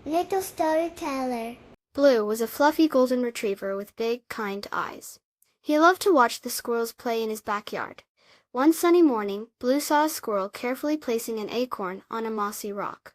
Little storyteller. Blue was a fluffy golden retriever with big, kind eyes. He loved to watch the squirrels play in his backyard. One sunny morning, Blue saw a squirrel carefully placing an acorn on a mossy rock.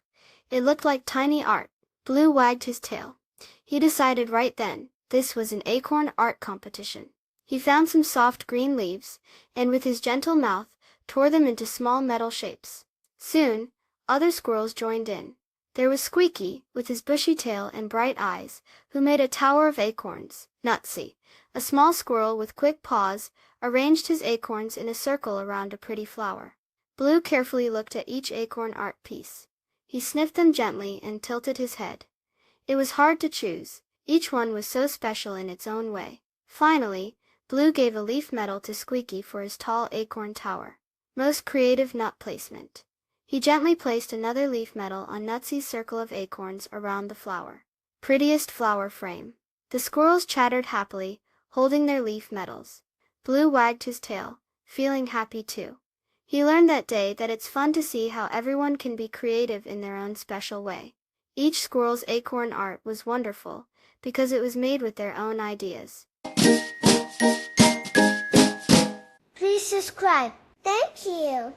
It looked like tiny art. Blue wagged his tail. He decided right then, this was an acorn art competition. He found some soft green leaves, and with his gentle mouth, tore them into small metal shapes. Soon, other squirrels joined in. There was Squeaky, with his bushy tail and bright eyes, who made a tower of acorns. Nutsy, a small squirrel with quick paws, arranged his acorns in a circle around a pretty flower. Blue carefully looked at each acorn art piece. He sniffed them gently and tilted his head. It was hard to choose. Each one was so special in its own way. Finally, Blue gave a leaf medal to Squeaky for his tall acorn tower. Most creative nut placement. He gently placed another leaf medal on Nutsy's circle of acorns around the flower. Prettiest flower frame. The squirrels chattered happily, holding their leaf medals. Blue wagged his tail, feeling happy too. He learned that day that it's fun to see how everyone can be creative in their own special way. Each squirrel's acorn art was wonderful, because it was made with their own ideas. Please subscribe. Thank you.